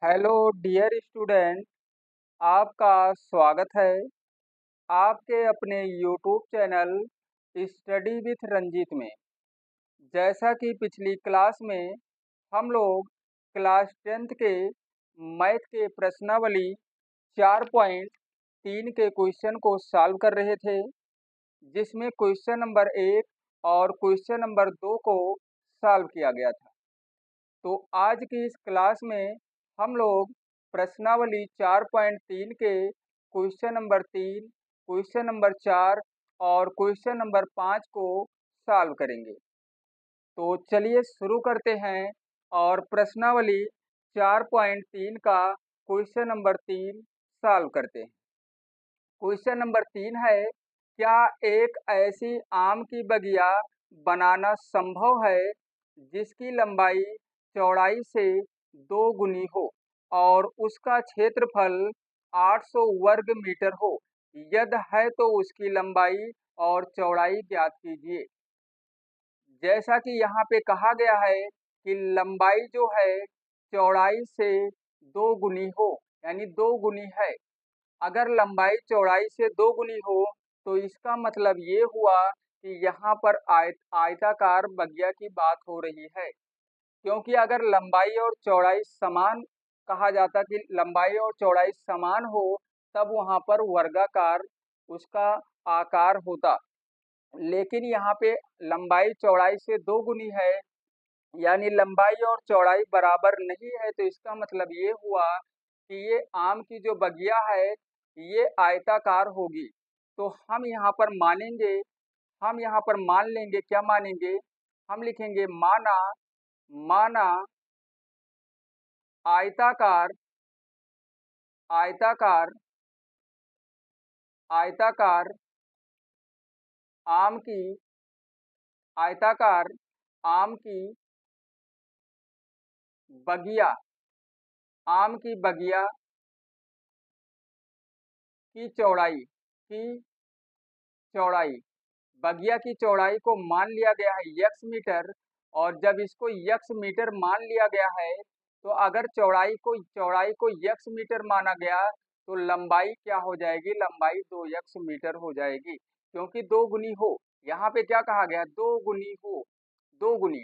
Hello dear student. आपका स्वागत है आपके अपने YouTube channel study with Ranjeet में। जैसा कि पिछली क्लास में हम लोग क्लास 10th के मैथ के प्रश्नावली 4.3 के क्वेश्चन को सॉल्व कर रहे थे, जिसमें क्वेश्चन नंबर 1 और क्वेश्चन नंबर 2 को सॉल्व किया गया था। तो आज की इस क्लास में हम लोग प्रश्नावली 4.3 के क्वेश्चन नंबर 3, क्वेश्चन नंबर 4 और क्वेश्चन नंबर 5 को सॉल्व करेंगे। तो चलिए शुरू करते हैं और प्रश्नावली 4.3 का क्वेश्चन नंबर 3 सॉल्व करते हैं। क्वेश्चन नंबर 3 है, क्या एक ऐसी आम की बगिया बनाना संभव है जिसकी लंबाई चौड़ाई से 2 गुनी हो और उसका क्षेत्रफल 800 वर्ग मीटर हो? यदि है तो उसकी लंबाई और चौड़ाई ज्ञात कीजिए। जैसा कि यहाँ पे कहा गया है कि लंबाई जो है चौड़ाई से 2 गुनी हो, यानी 2 गुनी है। अगर लंबाई चौड़ाई से 2 गुनी हो तो इसका मतलब ये हुआ कि यहाँ पर आयताकार बगिया की बात हो रही है, क्योंकि अगर लंबाई और चौड़ाई समान कहा जाता कि लंबाई और चौड़ाई समान हो तब वहाँ पर वर्गाकार उसका आकार होता। लेकिन यहाँ पे लंबाई चौड़ाई से 2 गुनी है, यानी लंबाई और चौड़ाई बराबर नहीं है, तो इसका मतलब ये हुआ कि ये आम की जो बगिया है ये आयताकार होगी। तो हम यहाँ पर मानेंगे, हम यहाँ पर मान लेंगे, क्या मानेंगे? हम लिखेंगे माना, माना आयताकार, आयताकार, आयताकार आम की, आयताकार आम की बगिया, आम की बगिया की चौड़ाई, की चौड़ाई, बगिया की चौड़ाई को मान लिया गया है यक्स मीटर। और जब इसको यक्स मीटर मान लिया गया है तो अगर चौड़ाई को यक्स मीटर माना गया तो लंबाई क्या हो जाएगी? लंबाई 2 यक्स मीटर हो जाएगी, क्योंकि 2 गुनी हो। यहाँ पे क्या कहा गया? 2 गुनी हो, 2 गुनी।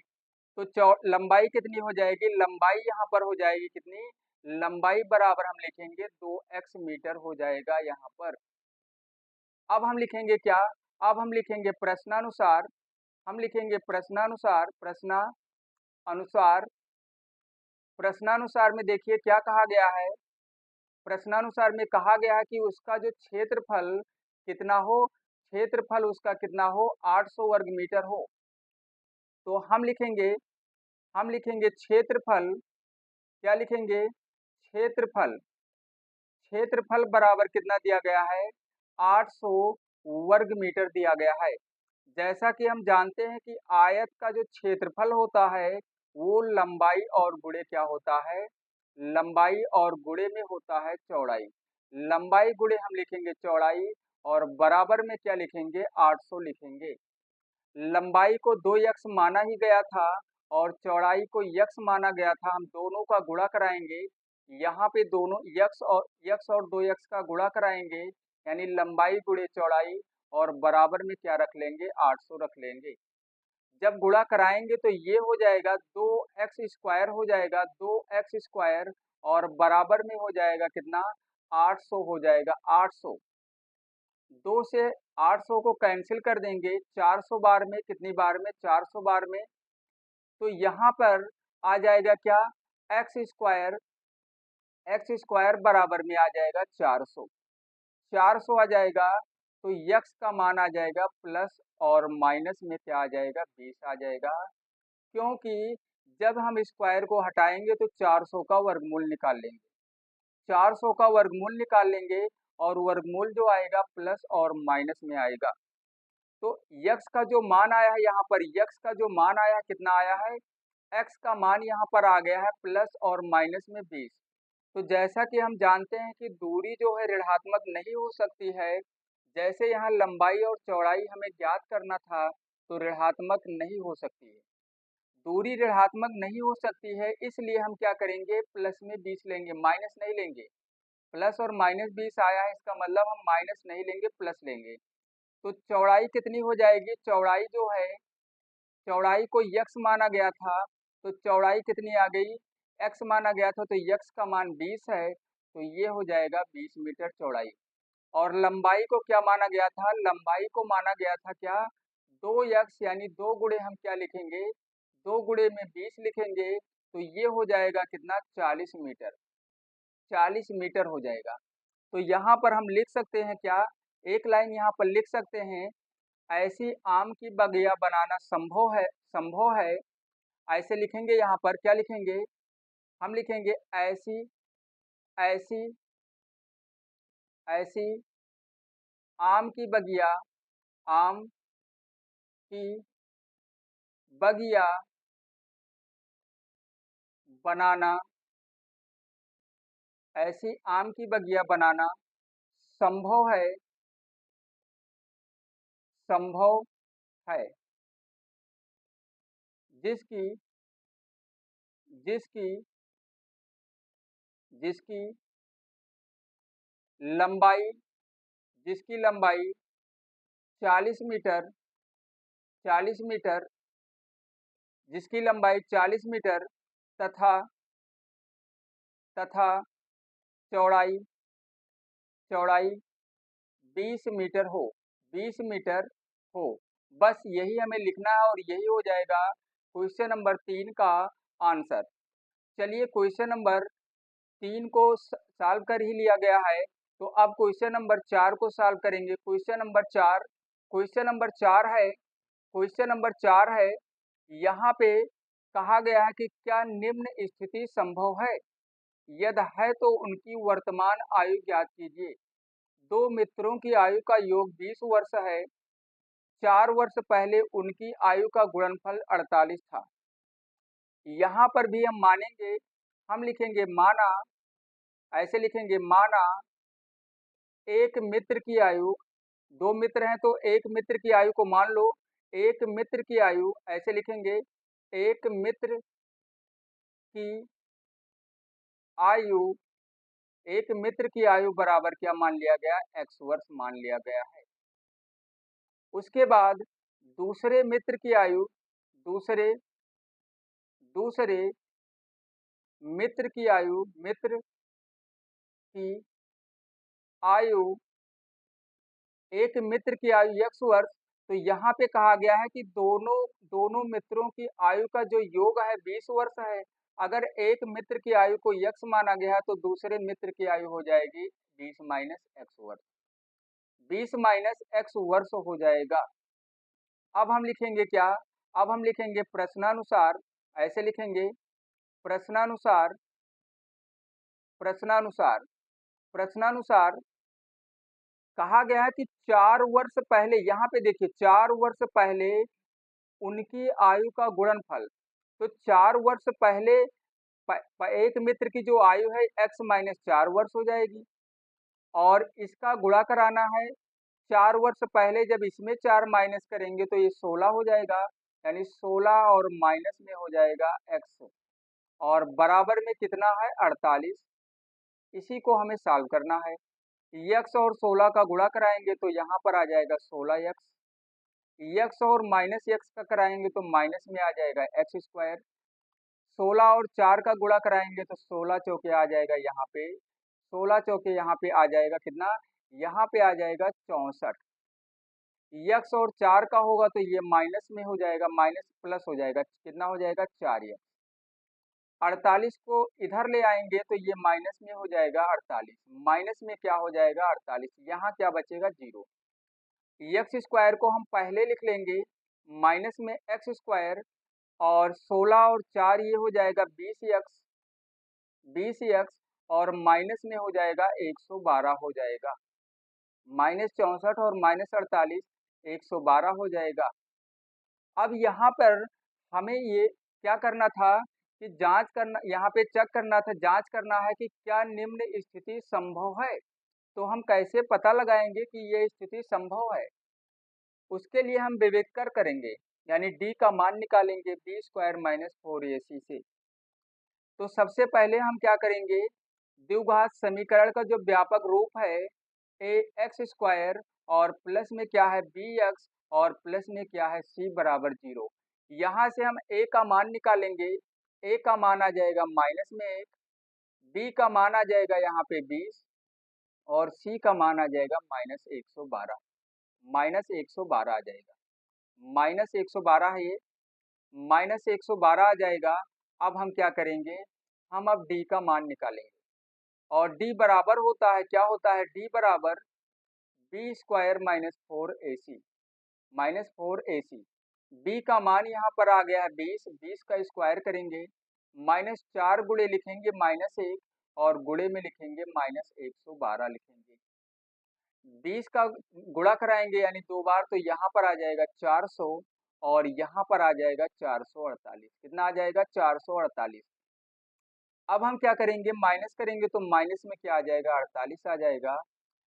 तो लंबाई कितनी हो जाएगी? लंबाई यहाँ पर हो जाएगी कितनी? लंबाई बराबर हम लिखेंगे 2 एक्स मीटर हो जाएगा यहाँ पर। अब हम लिखेंगे क्या? अब हम लिखेंगे प्रश्नानुसार, हम लिखेंगे प्रश्नानुसार, अनुसार, प्रश्नानुसार में देखिए क्या कहा गया है। प्रश्नानुसार में कहा गया है कि उसका जो क्षेत्रफल कितना हो, क्षेत्रफल उसका कितना हो? 800 वर्ग मीटर हो। तो हम लिखेंगे क्षेत्रफल, क्या लिखेंगे? क्षेत्रफल, क्षेत्रफल बराबर कितना दिया गया है? 800 वर्ग मीटर दिया गया है। जैसा कि हम जानते हैं कि आयत का जो क्षेत्रफल होता है वो लंबाई और गुणे क्या होता है? लंबाई और गुणे में होता है चौड़ाई। लंबाई गुणे हम लिखेंगे चौड़ाई और बराबर में क्या लिखेंगे? 800 लिखेंगे। लंबाई को 2 यक्स माना ही गया था और चौड़ाई को यक्स माना गया था। हम दोनों का गुणा कराएंगे, यहाँ पे दोनों यक्स और 2 यक्स का गुणा कराएंगे, यानी लंबाई गुणे चौड़ाई और बराबर में क्या रख लेंगे? 800 रख लेंगे। जब गुणा कराएंगे तो ये हो जाएगा 2x² हो जाएगा, 2x² और बराबर में हो जाएगा कितना? 800 हो जाएगा, 800। 2 से 800 को कैंसिल कर देंगे 400 बार में, कितनी बार में? 400 बार में। तो यहाँ पर आ जाएगा क्या? x² x² बराबर में आ जाएगा 400, 400 आ जाएगा। तो यक्स का मान आ जाएगा प्लस और माइनस में क्या आ जाएगा? 20 आ जाएगा, क्योंकि जब हम स्क्वायर को हटाएंगे तो 400 का वर्गमूल निकाल लेंगे, 400 का वर्गमूल निकाल लेंगे और वर्गमूल जो आएगा प्लस और माइनस में आएगा। तो यक्स का जो मान आया है यहाँ पर, यक्स का जो मान आया है कितना आया है? एक्स का मान यहाँ पर आ गया है प्लस और माइनस में 20। तो जैसा कि हम जानते हैं कि दूरी जो है ऋणात्मक नहीं हो सकती है, जैसे यहाँ लंबाई और चौड़ाई हमें ज्ञात करना था तो ऋणात्मक नहीं हो सकती है। दूरी ऋणात्मक नहीं हो सकती है, इसलिए हम क्या करेंगे, प्लस में 20 लेंगे, माइनस नहीं लेंगे। प्लस और माइनस 20 आया है, इसका मतलब हम माइनस नहीं लेंगे, प्लस लेंगे। तो चौड़ाई कितनी हो जाएगी, चौड़ाई जो है, चौड़ाई को यक्स माना गया था, तो चौड़ाई कितनी आ गई, एक्स माना गया था, तो यक्स का मान 20 है, तो ये हो जाएगा 20 मीटर चौड़ाई। और लंबाई को क्या माना गया था, लंबाई को माना गया था क्या, 2x, यानी 2 गुणे हम क्या लिखेंगे, 2 गुणे में 20 लिखेंगे, तो ये हो जाएगा कितना, 40 मीटर, 40 मीटर हो जाएगा। तो यहाँ पर हम लिख सकते हैं क्या, एक लाइन यहाँ पर लिख सकते हैं, ऐसी आम की बगिया बनाना संभव है, संभव है। ऐसे लिखेंगे, यहाँ पर क्या लिखेंगे, हम लिखेंगे ऐसी, ऐसी, ऐसी आम की बगिया, आम की बगिया बनाना, ऐसी आम की बगिया बनाना संभव है, संभव है, जिसकी, जिसकी, जिसकी लंबाई, जिसकी लंबाई 40 मीटर, 40 मीटर, जिसकी लंबाई 40 मीटर तथा, तथा चौड़ाई, चौड़ाई 20 मीटर हो, 20 मीटर हो। बस यही हमें लिखना है और यही हो जाएगा क्वेश्चन नंबर 3 का आंसर। चलिए क्वेश्चन नंबर 3 को सॉल्व कर ही लिया गया है, तो अब क्वेश्चन नंबर 4 को सॉल्व करेंगे। क्वेश्चन नंबर 4, क्वेश्चन नंबर 4 है, क्वेश्चन नंबर 4 है, यहाँ पे कहा गया है कि क्या निम्न स्थिति संभव है, यदि है तो उनकी वर्तमान आयु ज्ञात कीजिए। दो मित्रों की आयु का योग 20 वर्ष है, 4 वर्ष पहले उनकी आयु का गुणनफल 48 था। यहाँ पर भी हम मानेंगे, हम लिखेंगे माना, ऐसे लिखेंगे माना एक मित्र की आयु, दो मित्र हैं तो एक मित्र की आयु को मान लो, एक मित्र की आयु, ऐसे लिखेंगे एक मित्र की आयु, एक मित्र की आयु बराबर क्या मान लिया गया, x वर्ष मान लिया गया है। उसके बाद दूसरे मित्र की आयु, दूसरे, दूसरे मित्र की आयु, मित्र की आयु, एक मित्र की आयु x वर्ष, तो यहाँ पे कहा गया है कि दोनों, दोनों मित्रों की आयु का जो योग है 20 वर्ष है। अगर एक मित्र की आयु को x माना गया है तो दूसरे मित्र की आयु हो जाएगी 20 माइनस एक्स वर्ष, 20 माइनस एक्स वर्ष हो जाएगा। अब हम लिखेंगे क्या, अब हम लिखेंगे प्रश्नानुसार, ऐसे लिखेंगे प्रश्नानुसार, प्रश्नानुसार, प्रश्नानुसार कहा गया है कि 4 वर्ष पहले, यहाँ पे देखिए 4 वर्ष पहले उनकी आयु का गुणनफल, तो 4 वर्ष पहले एक मित्र की जो आयु है x माइनस 4 वर्ष हो जाएगी, और इसका गुणा कराना है 4 वर्ष पहले, जब इसमें 4 माइनस करेंगे तो ये 16 हो जाएगा, यानी 16 और माइनस में हो जाएगा x, और बराबर में कितना है 48। इसी को हमें सॉल्व करना है, x और 16 का गुणा कराएंगे तो यहाँ पर आ जाएगा 16x, x और माइनस x का कराएंगे तो माइनस में आ जाएगा एक्स स्क्वायर, 16 और 4 का गुणा कराएंगे तो 16 चौके आ जाएगा यहाँ पे, 16 चौके यहाँ पे आ जाएगा कितना, यहाँ पे आ जाएगा 64। x और 4 का होगा तो ये माइनस में हो जाएगा, माइनस प्लस हो जाएगा, कितना हो जाएगा 4x। 48 को इधर ले आएंगे तो ये माइनस में हो जाएगा 48, माइनस में क्या हो जाएगा 48, यहाँ क्या बचेगा 0। एक्स स्क्वायर को हम पहले लिख लेंगे माइनस में एक्स स्क्वायर, और 16 और 4 ये हो जाएगा 20x, 20x, और माइनस में हो जाएगा 112 हो जाएगा, माइनस 64 और माइनस 48, 112 हो जाएगा। अब यहाँ पर हमें ये क्या करना था कि जांच करना, यहाँ पे चेक करना था, जांच करना है कि क्या निम्न स्थिति संभव है। तो हम कैसे पता लगाएंगे कि ये स्थिति संभव है, उसके लिए हम विवेक कर करेंगे। यानी डी का मान निकालेंगे बी स्क्वायर माइनस 4ac से। तो सबसे पहले हम क्या करेंगे, द्विघात समीकरण का जो व्यापक रूप है ए एक्स स्क्वायर और प्लस में क्या है बी एक्स और प्लस में क्या है सी बराबर 0। यहाँ से हम ए का मान निकालेंगे, ए का मान आ जाएगा माइनस में 1, बी का मान आ जाएगा यहाँ पे 20 और सी का मान आ जाएगा माइनस 112। माइनस 112 आ जाएगा, माइनस 112 है ये, माइनस 112 आ जाएगा। अब हम क्या करेंगे, हम अब डी का मान निकालेंगे और डी बराबर होता है, क्या होता है, डी बराबर B square minus 4ac, minus 4ac। B का मान यहाँ पर आ गया है 20, 20 का स्क्वायर करेंगे, माइनस 4 गुणे लिखेंगे माइनस 1 और गुणे में लिखेंगे माइनस 112 लिखेंगे। 20 का गुणा कराएंगे यानी 2 बार, तो यहाँ पर आ जाएगा 400 और यहाँ पर आ जाएगा 448। कितना आ जाएगा, 448। अब हम क्या करेंगे, माइनस करेंगे तो माइनस में क्या आ जाएगा, 48 आ जाएगा।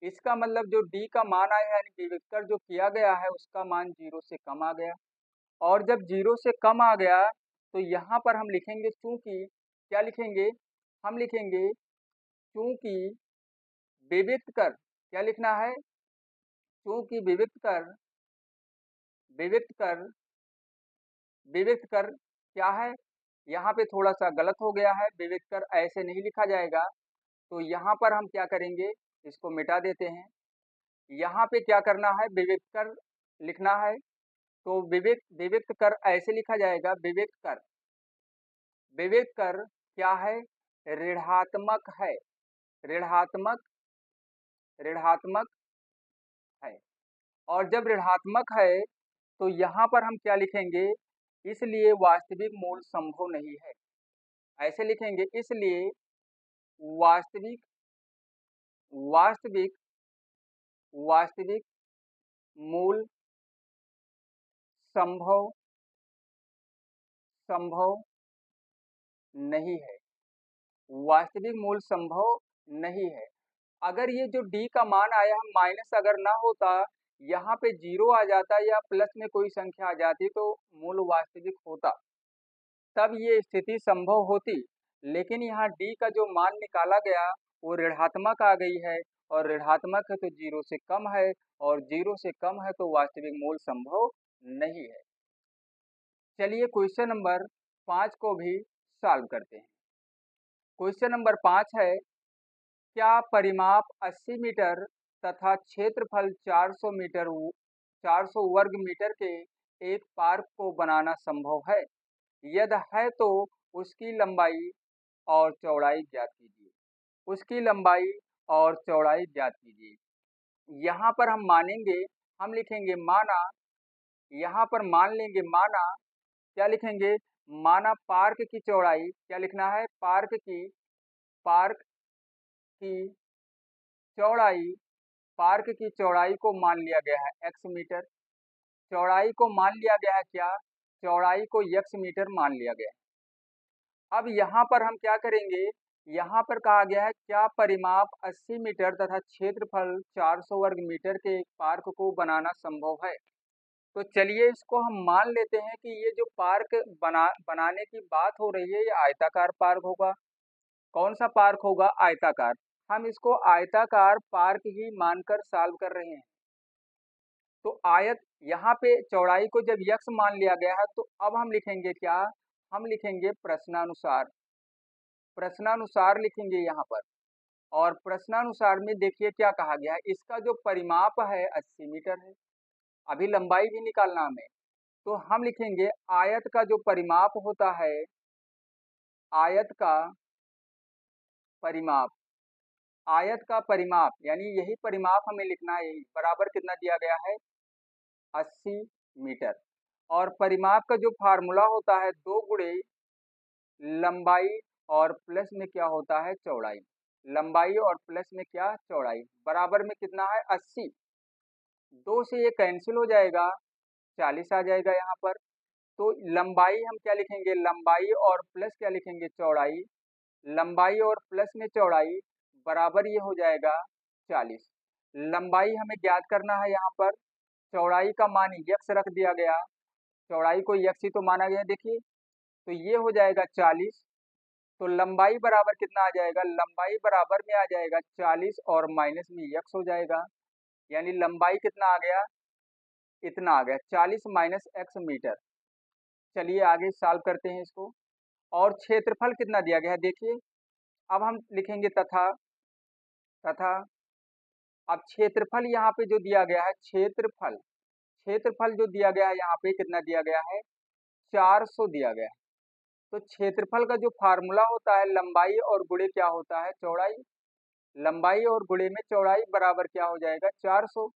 इसका मतलब जो डी का मान आया है यानी विविक्तर जो किया गया है उसका मान 0 से कम आ गया। और जब 0 से कम आ गया तो यहाँ पर हम लिखेंगे चूंकि, क्या लिखेंगे, हम लिखेंगे चूंकि विविक्त कर, क्या लिखना है, चूंकि विविक्त कर, विविक्त कर, विविक्त कर क्या है, यहाँ पे थोड़ा सा गलत हो गया है, विविक्त कर ऐसे नहीं लिखा जाएगा। तो यहाँ पर हम क्या करेंगे, इसको मिटा देते हैं। यहाँ पे क्या करना है, विविक्त कर लिखना है, तो विविक्त कर ऐसे लिखा जाएगा, विविक्त कर, विविक्त कर क्या है, ऋणात्मक है, ऋणात्मक, ऋणात्मक है। और जब ऋणात्मक है तो यहाँ पर हम क्या लिखेंगे, इसलिए वास्तविक मूल संभव नहीं है, ऐसे लिखेंगे, इसलिए वास्तविक, वास्तविक, वास्तविक मूल संभव, संभव नहीं है, वास्तविक मूल संभव नहीं है। अगर ये जो डी का मान आया माइनस अगर ना होता, यहाँ पे 0 आ जाता या प्लस में कोई संख्या आ जाती तो मूल वास्तविक होता, तब ये स्थिति संभव होती। लेकिन यहाँ डी का जो मान निकाला गया वो ऋणात्मक आ गई है और ऋणात्मक है तो 0 से कम है और 0 से कम है तो वास्तविक मूल संभव नहीं है। चलिए क्वेश्चन नंबर 5 को भी सॉल्व करते हैं। क्वेश्चन नंबर 5 है, क्या परिमाप 80 मीटर तथा क्षेत्रफल 400 मीटर 400 वर्ग मीटर के एक पार्क को बनाना संभव है? यदि है तो उसकी लंबाई और चौड़ाई ज्ञात कीजिए, उसकी लंबाई और चौड़ाई ज्ञात कीजिए। यहाँ पर हम मानेंगे, हम लिखेंगे माना, यहाँ पर मान लेंगे माना, क्या लिखेंगे, माना पार्क की चौड़ाई, क्या लिखना है, पार्क की, पार्क की चौड़ाई, पार्क की चौड़ाई को मान लिया गया है x मीटर, चौड़ाई को मान लिया गया है क्या, चौड़ाई को x मीटर मान लिया गया है। अब यहाँ पर हम क्या करेंगे, यहाँ पर कहा गया है क्या परिमाप 80 मीटर तथा क्षेत्रफल 400 वर्ग मीटर के एक पार्क को बनाना संभव है। तो चलिए इसको हम मान लेते हैं कि ये जो पार्क बनाने की बात हो रही है ये आयताकार पार्क होगा। कौन सा पार्क होगा, आयताकार। हम इसको आयताकार पार्क ही मानकर सॉल्व कर रहे हैं। तो आयत, यहाँ पे चौड़ाई को जब यक्स मान लिया गया है तो अब हम लिखेंगे क्या, हम लिखेंगे प्रश्नानुसार, प्रश्नानुसार लिखेंगे यहाँ पर। और प्रश्नानुसार में देखिए क्या कहा गया है, इसका जो परिमाप है 80 मीटर है, अभी लंबाई भी निकालना हमें, तो हम लिखेंगे आयत का जो परिमाप होता है, आयत का परिमाप, आयत का परिमाप यानी यही परिमाप हमें लिखना है, यही बराबर कितना दिया गया है 80 मीटर। और परिमाप का जो फार्मूला होता है 2 गुणे लंबाई और प्लस में क्या होता है चौड़ाई, लंबाई और प्लस में क्या चौड़ाई, बराबर में कितना है 80। 2 से ये कैंसिल हो जाएगा, 40 आ जाएगा यहाँ पर। तो लंबाई हम क्या लिखेंगे, लंबाई और प्लस क्या लिखेंगे चौड़ाई, लंबाई और प्लस में चौड़ाई बराबर ये हो जाएगा 40। लंबाई हमें ज्ञात करना है यहाँ पर, चौड़ाई का मान x रख दिया गया चौड़ाई को यक्स ही तो माना गया। देखिए तो ये हो जाएगा 40, तो लंबाई बराबर कितना आ जाएगा, लंबाई बराबर में आ जाएगा 40 और माइनस में यक्स हो जाएगा, यानी लंबाई कितना आ गया, इतना आ गया 40 माइनस एक्स मीटर। चलिए आगे सॉल्व करते हैं इसको। और क्षेत्रफल कितना दिया गया है देखिए, अब हम लिखेंगे तथा, तथा अब क्षेत्रफल यहाँ पे जो दिया गया है, क्षेत्रफल, क्षेत्रफल जो दिया गया है यहाँ पे कितना दिया गया है, 400 दिया गया है। तो क्षेत्रफल का जो फार्मूला होता है, लंबाई और गुणे क्या होता है, चौड़ाई। लंबाई और गुणे में चौड़ाई बराबर क्या हो जाएगा, 400।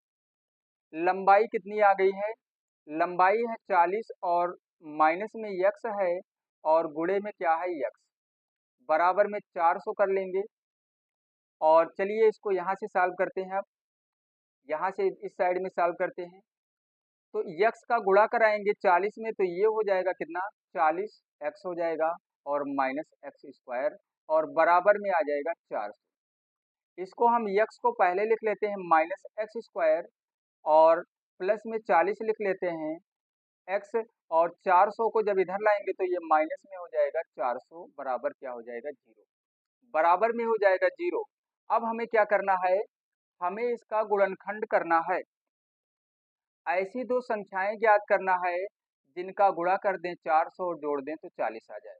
लंबाई कितनी आ गई है, लंबाई है 40 और माइनस में यक्स है और गुणे में क्या है, यक्स, बराबर में 400 कर लेंगे। और चलिए इसको यहाँ से सॉल्व करते हैं। अब यहाँ से इस साइड में सॉल्व करते हैं, तो यक्स का गुणा कराएंगे 40 में, तो ये हो जाएगा कितना, 40 एक्स हो जाएगा और माइनस एक्स स्क्वायर और बराबर में आ जाएगा 400। इसको हम यक्स को पहले लिख लेते हैं माइनस एक्स स्क्वायर और प्लस में 40 लिख लेते हैं एक्स, और 400 को जब इधर लाएंगे तो ये माइनस में हो जाएगा 400, बराबर क्या हो जाएगा, 0, बराबर में हो जाएगा 0। अब हमें क्या करना है, हमें इसका गुणनखंड करना है। ऐसी दो संख्याएं ज्ञात करना है जिनका गुणा कर दें 400 और जोड़ दें तो 40 आ जाए,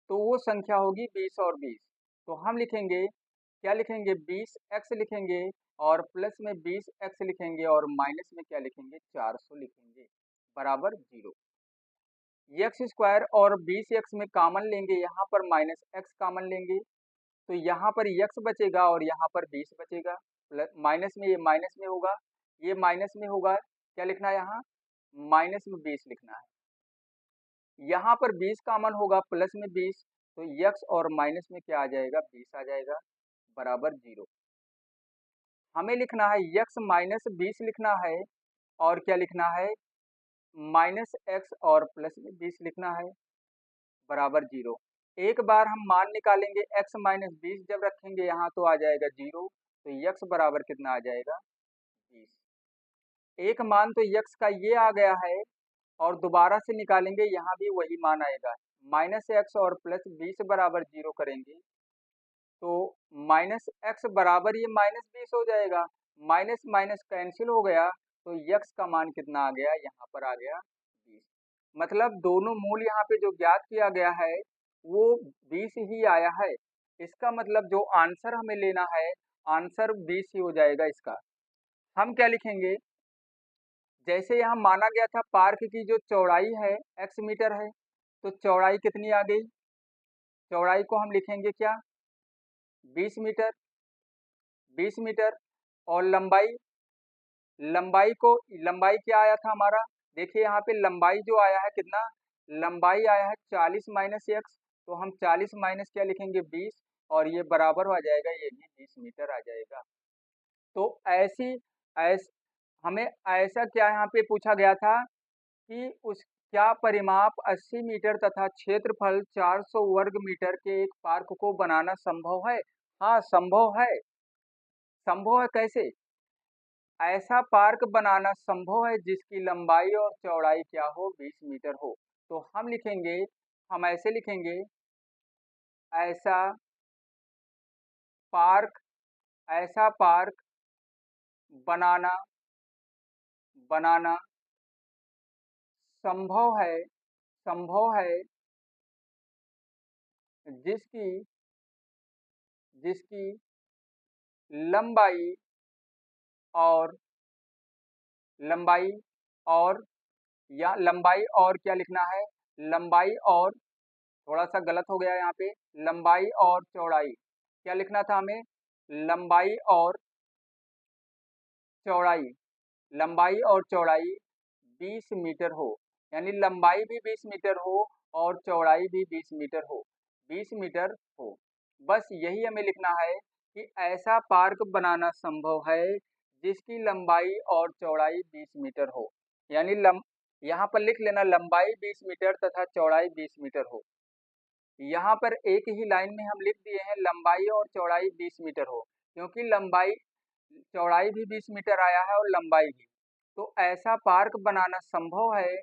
तो वो संख्या होगी 20 और 20। तो हम लिखेंगे, क्या लिखेंगे, 20x लिखेंगे और प्लस में 20x लिखेंगे और माइनस में क्या लिखेंगे, 400 लिखेंगे, बराबर 0। एक्स स्क्वायर और 20x में कॉमन लेंगे, यहाँ पर माइनस एक्स कॉमन लेंगे, तो यहाँ पर x बचेगा और यहाँ पर 20 बचेगा, प्लस माइनस में ये माइनस में होगा, ये माइनस में होगा, क्या लिखना है यहाँ, माइनस में 20 लिखना है। यहाँ पर 20 कॉमन होगा, प्लस में 20, तो x और माइनस में क्या आ जाएगा, 20 आ जाएगा, बराबर 0। हमें लिखना है x माइनस 20 लिखना है और क्या लिखना है, माइनस एक्स और प्लस में 20 लिखना है, बराबर 0। एक बार हम मान निकालेंगे, x माइनस 20 जब रखेंगे यहाँ तो आ जाएगा 0, तो x बराबर कितना आ जाएगा, 20। एक मान तो x का ये आ गया है और दोबारा से निकालेंगे, यहाँ भी वही मान आएगा, माइनस एक्स और प्लस 20 बराबर 0 करेंगे तो माइनस एक्स बराबर ये माइनस 20 हो जाएगा, माइनस माइनस कैंसिल हो गया, तो x का मान कितना आ गया, यहाँ पर आ गया 20। मतलब दोनों मूल यहाँ पे जो ज्ञात किया गया है वो 20 ही आया है। इसका मतलब जो आंसर हमें लेना है, आंसर 20 ही हो जाएगा इसका। हम क्या लिखेंगे, जैसे यहाँ माना गया था पार्क की जो चौड़ाई है x मीटर है, तो चौड़ाई कितनी आ गई, चौड़ाई को हम लिखेंगे क्या, 20 मीटर, 20 मीटर। और लंबाई, लंबाई को, लंबाई क्या आया था हमारा, देखिए यहाँ पे लंबाई जो आया है कितना, लंबाई आया है 40 माइनस एक्स, तो हम 40 माइनस क्या लिखेंगे, 20, और ये बराबर हो जाएगा, ये भी 20 मीटर आ जाएगा। तो ऐसी हमें ऐसा क्या यहाँ पे पूछा गया था कि उस क्या परिमाप 80 मीटर तथा क्षेत्रफल 400 वर्ग मीटर के एक पार्क को बनाना संभव है। हाँ संभव है, संभव है कैसे, ऐसा पार्क बनाना संभव है जिसकी लंबाई और चौड़ाई क्या हो, 20 मीटर हो। तो हम लिखेंगे, हम ऐसे लिखेंगे, ऐसा पार्क, ऐसा पार्क बनाना, बनाना संभव है, संभव है जिसकी, जिसकी लंबाई और, लंबाई और, या लंबाई और क्या लिखना है, लंबाई और, थोड़ा सा गलत हो गया यहाँ पे, लंबाई और चौड़ाई, क्या लिखना था हमें, लंबाई और चौड़ाई, लंबाई और चौड़ाई 20 मीटर हो, यानी लंबाई भी 20 मीटर हो और चौड़ाई भी 20 मीटर हो, 20 मीटर हो। बस यही हमें लिखना है कि ऐसा पार्क बनाना संभव है जिसकी लंबाई और चौड़ाई 20 मीटर हो, यानी यहाँ पर लिख लेना लंबाई 20 मीटर तथा चौड़ाई 20 मीटर हो। यहाँ पर एक ही लाइन में हम लिख दिए हैं लंबाई और चौड़ाई 20 मीटर हो, क्योंकि लंबाई, चौड़ाई भी 20 मीटर आया है और लंबाई भी। तो ऐसा पार्क बनाना संभव है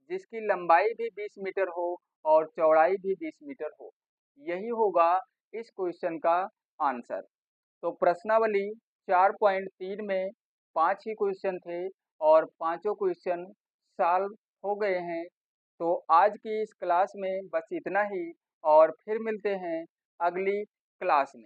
जिसकी लंबाई भी 20 मीटर हो और चौड़ाई भी 20 मीटर हो। यही होगा इस क्वेश्चन का आंसर। तो प्रश्नावली 4.3 में 5 ही क्वेश्चन थे और पांचों क्वेश्चन सॉल्व हो गए हैं। तो आज की इस क्लास में बस इतना ही और फिर मिलते हैं अगली क्लास में।